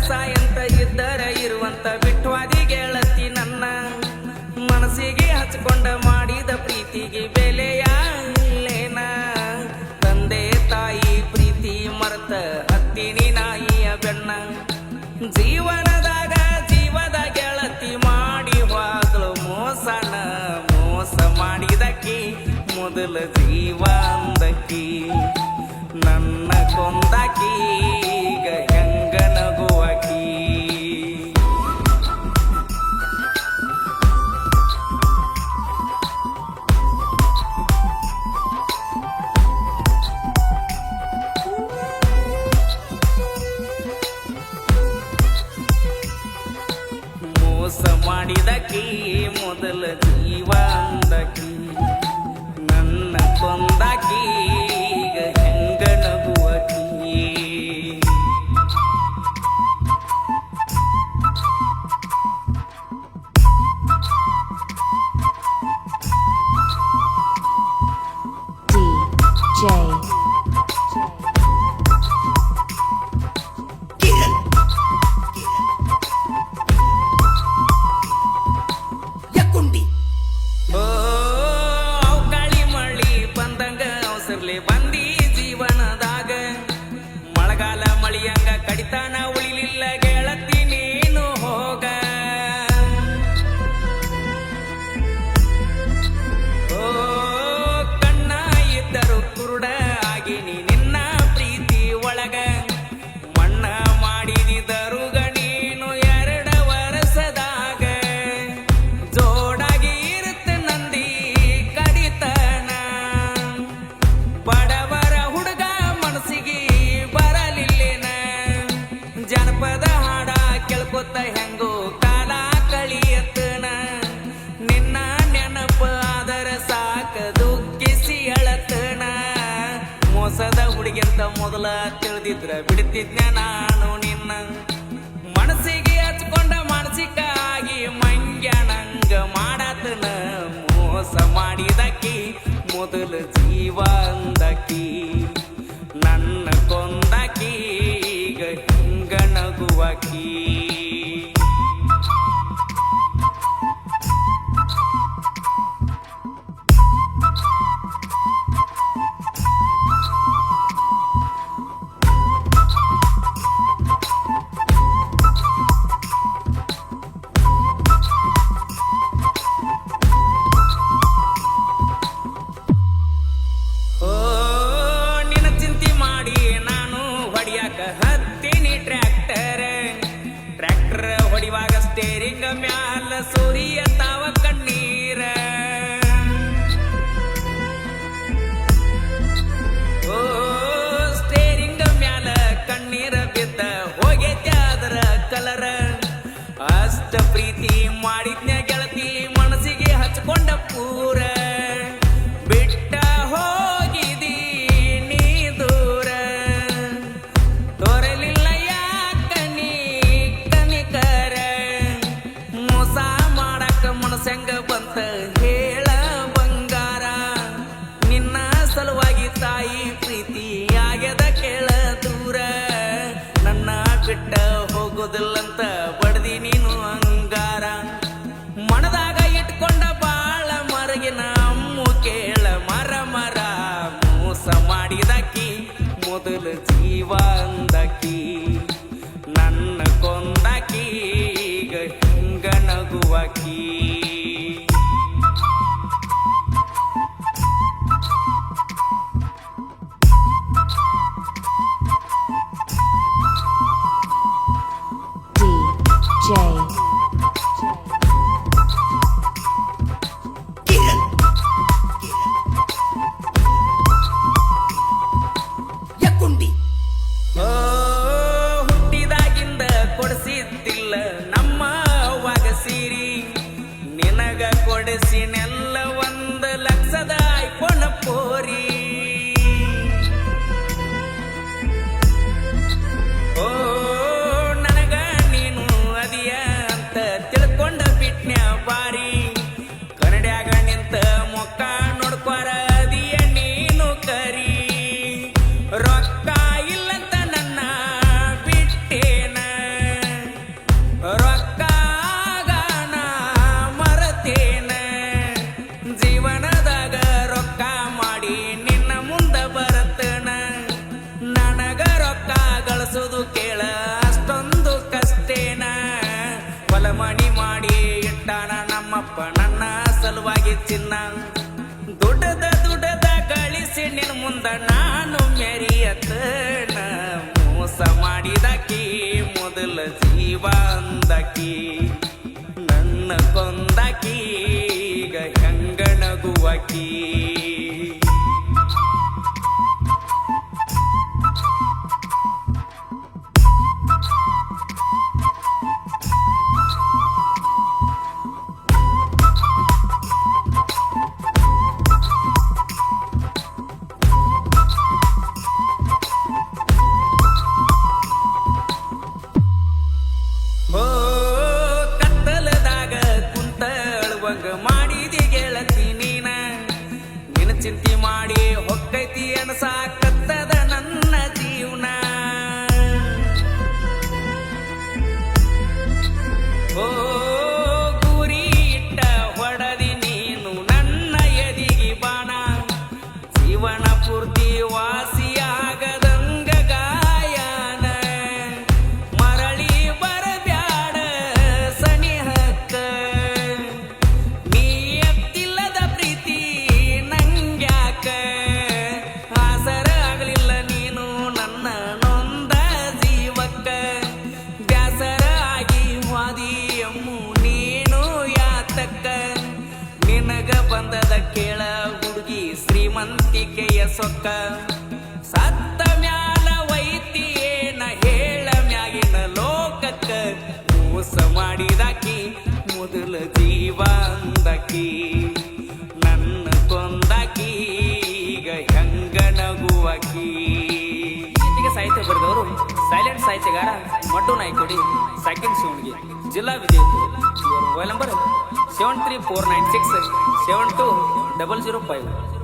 ಸಾಯಂತ ಇದ್ದರ ಇರುವಂತ ಬಿಟ್ವಾದಿ ಗೆಳತಿ ನನ್ನ ಮನಸ್ಸಿಗೆ ಹಚ್ಕೊಂಡ ಮಾಡಿದ ಪ್ರೀತಿಗೆ ಬೆಲೆಯ ಇಲ್ಲೇನ ತಂದೆ ತಾಯಿ ಪ್ರೀತಿ ಮರೆತ ಹತ್ತಿನಿ ನಾಯಿಯ ಬೆಣ್ಣ ಜೀವನದಾಗ ಜೀವದ ಗೆಳತಿ ಮಾಡಿ ಹೋದಳು ಮೋಸನ ಮೋಸ ಮಾಡಿದಕ್ಕಿ ಮೊದಲ ಜೀವ ಅಂದಕ್ಕಿ ನನ್ನ ಕೊಂದಾಕಿ ಈಗ ಹೆಂಗ ನಗುವಾಕಿ ಮೋಸ ಮಾಡಿದಕ್ಕಿ ಮೊದಲ ಜೀವ ಅಂದಕ್ಕಿ ನನ್ನ ಕೊಂದಾಕಿ ಈಗ ಹೆಂಗ ನಗುವಾಕಿ DJ ಓ ಅವಕಾಳಿ ಮಳಿ ಬಂದಂಗ ಅವಸರ್ಲೆ ಬಂದಿ ಜೀವನದಾಗ ಮಳೆಗಾಲ ಮಳಿಯಂಗ ಕಡಿತಾನ ಉಳಿಲಿಲ್ಲ ಗೆಳತಿ ನೀನು ಹೋಗ ಓ ಕಣ್ಣ ಇದ್ದರು ಕುರುಡ ಆಗಿನಿ ನಿನ್ನ ಪ್ರೀತಿ ಒಳಗ ಮಣ್ಣ ಮಾಡಿದಿದರು ನೀನು 2 ವರ್ಷದಾಗ ಜೋಡಾಗಿ ಇರುತ್ತೆ ನಂದಿ ಕಡಿತನ ಬಡವರ ಹುಡುಗ ಮನಸ್ಸಿಗೆ ಬರಲಿಲ್ಲೇನ ಜನಪದ ಹಾಡ ಕೇಳ್ಕೊತ ಹೆಂಗೋ ಕಾಲ ಕಳಿಯತ್ತನ ನಿನ್ನ ನೆನಪ ಆದರ ಸಾಕ ದುಃಖಿಸಿ ಹೇಳತ್ತನ ಮೋಸದ ಹುಡುಗಿಂತ ಮೊದಲ ತಿಳಿದಿದ್ರ ಬಿಡ್ತಿದ್ನ ನಾನು ನಿನ್ನ ಮನಸ್ಸಿಗೆ ಹಚ್ಕೊಂಡ ಮಾನಸಿಕ ಆಗಿ ಮಂಗ್ಯಾನಂಗ ಮಾಡತನ ಮೋಸ ಮಾಡಿದಕ್ಕಿ ಮೊದಲ ಜೀವ ಅಂದಕ್ಕಿ ನನ್ನ ಕೊಂದಾಕಿ ಈಗ ಹಿಂಗ ನಗುವಾಕಿ ಓ ನಿನ್ನ ಚಿಂತೆ ಮಾಡಿ ನಾನು ಹೊಡಿಯಾಕ ಹತ್ತೀನಿ ಟ್ರ್ಯಾಕ್ಟರ್ ಹೊಡಿವಾಗ ಸ್ಟೇರಿಂಗ್ ಮ್ಯಾಲ ಸೂರ್ಯ ತಾವ ಕಣ್ಣೀರ ಓ ಸ್ಟೇರಿಂಗ್ ಮ್ಯಾಲ ಕಣ್ಣೀರ ಬಿದ್ದ ಹೋಗೈತೆ ಅದರ ಕಲರ ಅಷ್ಟ ಪ್ರೀತಿ ಮಾಡಿದ್ನ ಗೆಳತಿ ಮನಸ್ಸಿಗೆ ಹಚ್ಕೊಂಡ ಪೂರ ಬಿಟ್ಟ ಹೋಗಿದಿ ನೀ ದೂರ ತೋರಲಿಲ್ಲ ಯಾಕ ನೀ ಕನಿಕರ ಮೋಸ ಮಾಡಕ ಮನಸ್ಸಂಗ ಬಂತ ಹೇಳ ಬಂಗಾರ ನಿನ್ನ ಸಲುವಾಗಿ ತಾಯಿ ಪ್ರೀತಿ ಆಗ್ಯದ ಕೇಳ ದೂರ ನನ್ನ ಬಿಟ್ಟ ಹೋಗೋದಿಲ್ಲಂತ ಬಡ್ದಿ ನೀನು ಅಂಗಾರ ಮನದಾಗ ಇಟ್ಕೊಂಡ ಬಾಳ ಮರಗಿನ ಅಮ್ಮು ಕೇಳ ಮರ ಮರ ಮೋಸ ಮಾಡಿದಕ್ಕಿ ಮೊದಲ ಜೀವ ಅಂದಕ್ಕಿ ನನ್ನ ಕೊಂದಾಕಿ ಈಗ ಹಿಂಗ ನಗುವಾಕಿ ಜೀವ ಅಂದಕಿ ನನ್ನ ಕೊಂದಕಿ ಈಗ ಹೆಂಗ ನಗುವಕಿ ಹೋ ಕತ್ತಲದಾಗ ಕುಂತಳುವಂಗ ಮಾಡಿದಿ ಗೆಳತಿ ನೀನ ನಿನ್ನ ಚಿಂತೆ ಮಾಡಿ ಹೊಕ್ಕೈತಿ ಅನಸಾಕತ್ತದ ನನ್ನ ಜೀವನ ಓ ಗುರಿ ಇಟ್ಟ ಹೊಡದಿ ನೀನು ನನ್ನ ಎದಿಗಿ ಬಾಣ ಜೀವನ ಪೂರ್ತಿ ವಾಸಿಯಾಗದಂಗ ಗಾಯನ ಮರಳಿ ಬರಬ್ಯಾಡ ಸನಿಹಕ್ಕ ನೀ ಎತ್ತಿಲ್ಲದ ಪ್ರೀತಿ ನಂಗ್ಯಾಕ ಆಸರ ಆಗಲಿಲ್ಲ ನೀನು ನನ್ನ ನೊಂದ ಜೀವಕ್ಕ ಬ್ಯಾಸರ ಆಗಿ ವಾದಿ ಅಮ್ಮು ನೀನು ಯಾತಕ್ಕ ನಿನಗ ಬಂದದ ಕೇಳ ಹುಡುಗಿ ಶ್ರೀಮಂತಿಕೆಯ ಸೊಕ್ಕ ಸತ್ತ ಮ್ಯಾಲ ವೈತಿ ಏನ ಹೇಳ ಮ್ಯಾಗಿನ ಲೋಕಕ್ಕ ಮೋಸ ಮಾಡಿದಾಕಿ ಮೊದಲ ಜೀವ ಅಂದಕಿ ನನ್ನ ಕೊಂದಾಕಿ ಈಗ ಹೆಂಗ ನಗುವಕಿ ಗೀತೆಗೆ ಸಾಹಿತ್ಯ ಬರೆದವರು ಸೈಲೆಂಟ್ ಸಾಹಿತ್ಯಗಾರ ಮಡ್ಡು ನಾಯ್ಕೊಡಿ ಸೆಕೆಂಡ್ ಶಿವಣಿಗೆ ಜಿಲ್ಲಾ ವಿಜಯಪುರ ಇವರ ಮೊಬೈಲ್ ನಂಬರ್ 73496 720005